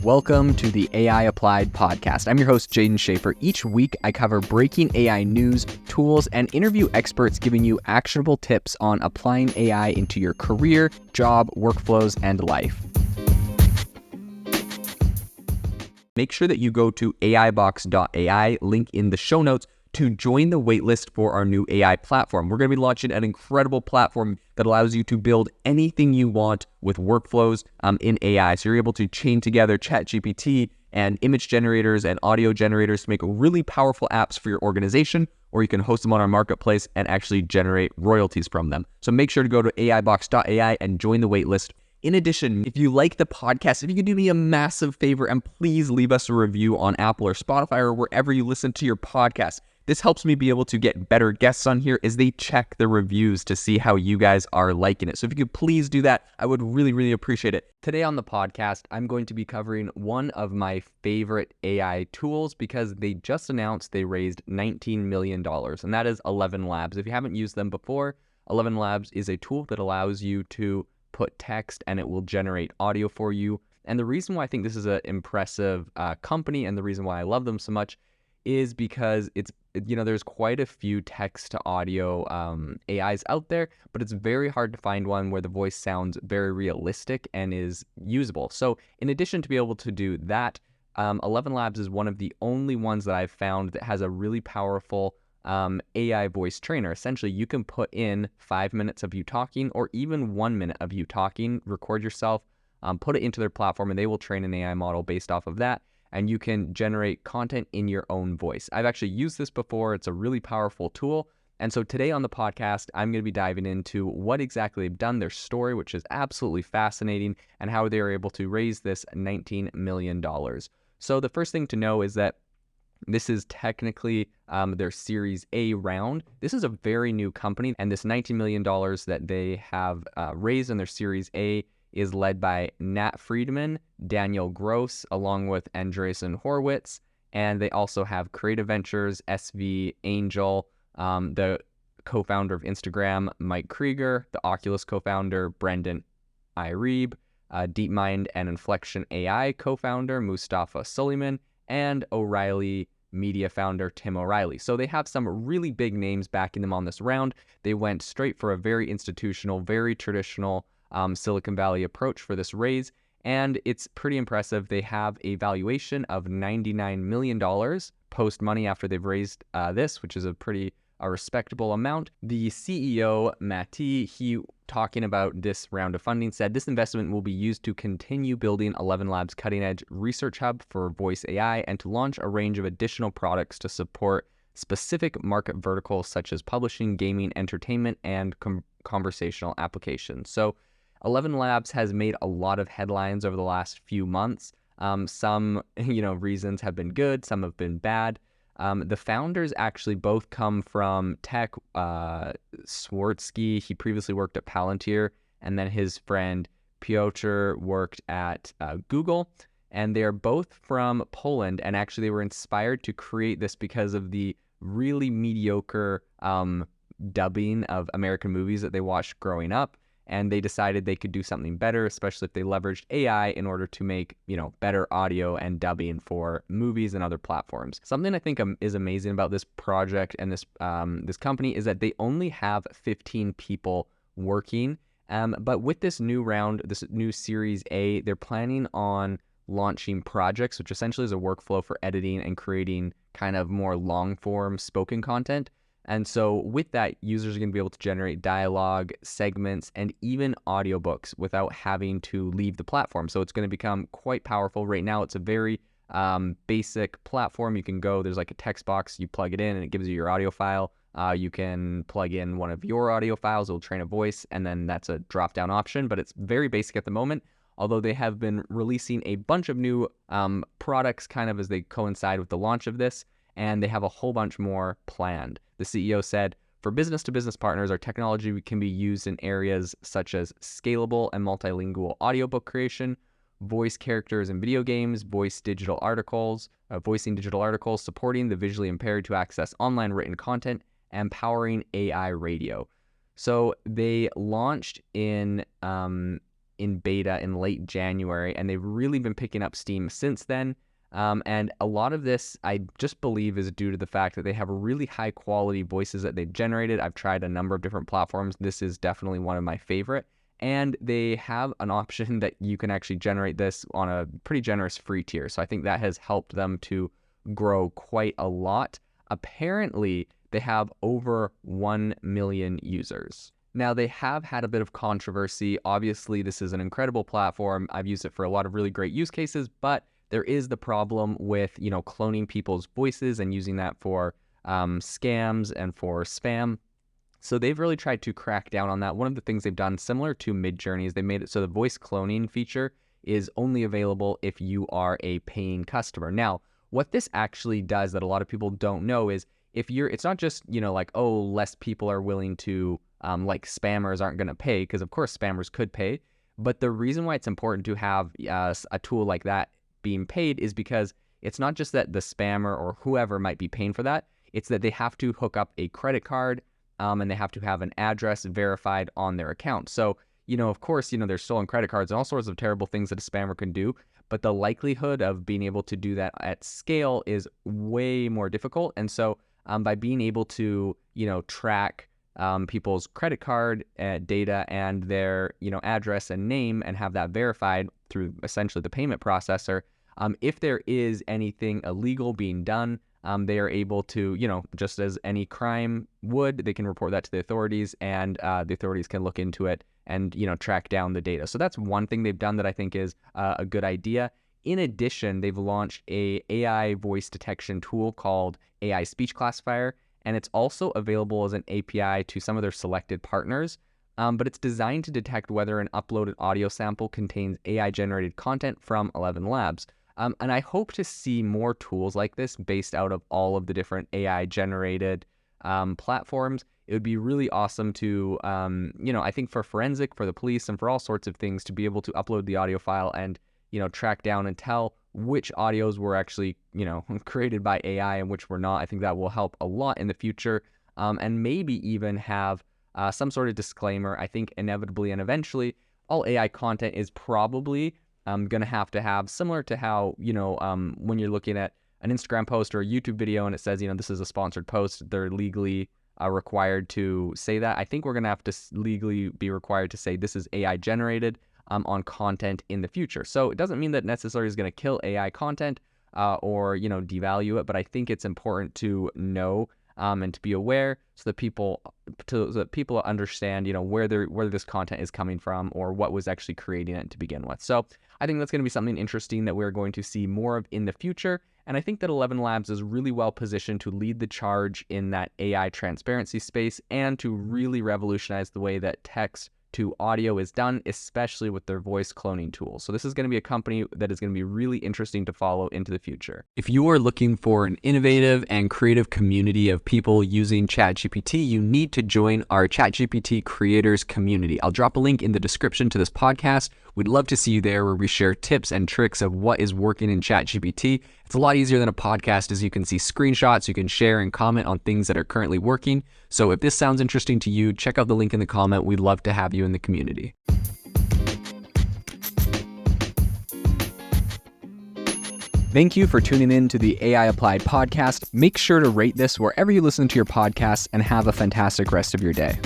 Welcome to the AI Applied podcast. I'm your host, Jaden Schaefer. Each week, I cover breaking AI news, tools, and interview experts giving you actionable tips on applying AI into your career, job, workflows, and life. Make sure that you go to aibox.ai, link in the show notes, to join the waitlist for our new AI platform. We're going to be launching an incredible platform that allows you to build anything you want with workflows in AI. So you're able to chain together ChatGPT and image generators and audio generators to make really powerful apps for your organization, or you can host them on our marketplace and actually generate royalties from them. So make sure to go to aibox.ai and join the waitlist. In addition, if you like the podcast, if you could do me a massive favor and please leave us a review on Apple or Spotify or wherever you listen to your podcast. This helps me be able to get better guests on here as they check the reviews to see how you guys are liking it. So if you could please do that, I would really appreciate it. Today on the podcast, I'm going to be covering one of my favorite AI tools because they just announced they raised $19 million, and that is ElevenLabs. If you haven't used them before, ElevenLabs is a tool that allows you to put text and it will generate audio for you. And the reason why I think this is an impressive company and the reason why I love them so much is because there's quite a few text to audio AIs out there, but it's very hard to find one where the voice sounds very realistic and is usable. So in addition to be able to do that, ElevenLabs is one of the only ones that I've found that has a really powerful AI voice trainer. Essentially, you can put in 5 minutes of you talking or even 1 minute of you talking, record yourself, put it into their platform, and they will train an AI model based off of that. And you can generate content in your own voice. I've actually used this before. It's a really powerful tool. And so today on the podcast, I'm going to be diving into what exactly they've done, their story, which is absolutely fascinating, and how they were able to raise this $19 million. So the first thing to know is that this is technically their Series A round. This is a very new company, and this $19 million that they have raised in their Series A is led by Nat Friedman, Daniel Gross, along with Andreessen Horowitz, and they also have Creative Ventures, SV Angel, the co-founder of Instagram, Mike Krieger, the Oculus co-founder, Brendan Iribe, DeepMind and Inflection AI co-founder, Mustafa Suleiman, and O'Reilly Media founder, Tim O'Reilly. So they have some really big names backing them on this round. They went straight for a very institutional, very traditional Silicon Valley approach for this raise, and it's pretty impressive. They have a valuation of $99 million post money after they've raised this, which is a respectable amount. The CEO, Matti, he talking about this round of funding said, "This investment will be used to continue building ElevenLabs' cutting-edge research hub for voice AI and to launch a range of additional products to support specific market verticals such as publishing, gaming, entertainment, and conversational applications." So ElevenLabs has made a lot of headlines over the last few months. Some, reasons have been good, some have been bad. The founders actually both come from tech. Swartsky, he previously worked at Palantir, and then his friend Piotr worked at Google, and they are both from Poland, and actually they were inspired to create this because of the really mediocre dubbing of American movies that they watched growing up. And they decided they could do something better, especially if they leveraged AI in order to make, better audio and dubbing for movies and other platforms. Something I think is amazing about this project and this company is that they only have 15 people working. But with this new round, this new Series A, they're planning on launching projects, which essentially is a workflow for editing and creating kind of more long-form spoken content. And so with that, users are going to be able to generate dialogue, segments, and even audiobooks without having to leave the platform. So it's going to become quite powerful. Right now, it's a very basic platform. You can go, there's like a text box, you plug it in, and it gives you your audio file. You can plug in one of your audio files, it'll train a voice, and then that's a drop-down option. But it's very basic at the moment, although they have been releasing a bunch of new products kind of as they coincide with the launch of this. And they have a whole bunch more planned. The CEO said, "For business-to-business partners, our technology can be used in areas such as scalable and multilingual audiobook creation, voice characters in video games, voicing digital articles, supporting the visually impaired to access online written content, and powering AI radio." So they launched in in beta in late January, and they've really been picking up steam since then. And a lot of this, I just believe, is due to the fact that they have really high quality voices that they've generated. I've tried a number of different platforms. This is definitely one of my favorite. And they have an option that you can actually generate this on a pretty generous free tier. So I think that has helped them to grow quite a lot. Apparently, they have over 1 million users. Now, they have had a bit of controversy. Obviously, this is an incredible platform. I've used it for a lot of really great use cases, but there is the problem with, cloning people's voices and using that for scams and for spam. So they've really tried to crack down on that. One of the things they've done, similar to Midjourney, is they made it so the voice cloning feature is only available if you are a paying customer. Now, what this actually does that a lot of people don't know is it's not just, less people are willing to, like spammers aren't going to pay, because of course spammers could pay. But the reason why it's important to have a tool like that being paid is because it's not just that the spammer or whoever might be paying for that, it's that they have to hook up a credit card and they have to have an address verified on their account. So, of course, there's stolen credit cards and all sorts of terrible things that a spammer can do, but the likelihood of being able to do that at scale is way more difficult. And so by being able to, track people's credit card data and their, address and name and have that verified through essentially the payment processor, if there is anything illegal being done, they are able to, just as any crime would, they can report that to the authorities, and the authorities can look into it and, track down the data. So that's one thing they've done that I think is a good idea. In addition, they've launched a AI voice detection tool called AI Speech Classifier, and it's also available as an API to some of their selected partners. But it's designed to detect whether an uploaded audio sample contains AI-generated content from ElevenLabs. And I hope to see more tools like this based out of all of the different AI-generated platforms. It would be really awesome to, I think for forensic, for the police, and for all sorts of things, to be able to upload the audio file and, track down and tell which audios were actually, created by AI and which were not. I think that will help a lot in the future, and maybe even have some sort of disclaimer. I think inevitably and eventually, all AI content is probably going to have, similar to how, when you're looking at an Instagram post or a YouTube video and it says, this is a sponsored post, they're legally required to say that. I think we're going to have to legally be required to say this is AI generated on content in the future. So it doesn't mean that necessarily is going to kill AI content or, devalue it, but I think it's important to know and to be aware so that people understand, where this content is coming from or what was actually creating it to begin with. So I think that's going to be something interesting that we're going to see more of in the future. And I think that ElevenLabs is really well positioned to lead the charge in that AI transparency space and to really revolutionize the way that text to audio is done, especially with their voice cloning tools. So this is going to be a company that is going to be really interesting to follow into the future. If you are looking for an innovative and creative community of people using ChatGPT, you need to join our ChatGPT creators community. I'll drop a link in the description to this podcast. We'd love to see you there, where we share tips and tricks of what is working in ChatGPT. It's a lot easier than a podcast, as you can see screenshots, you can share and comment on things that are currently working. So if this sounds interesting to you, check out the link in the comment. We'd love to have you in the community. Thank you for tuning in to the AI Applied podcast. Make sure to rate this wherever you listen to your podcasts and have a fantastic rest of your day.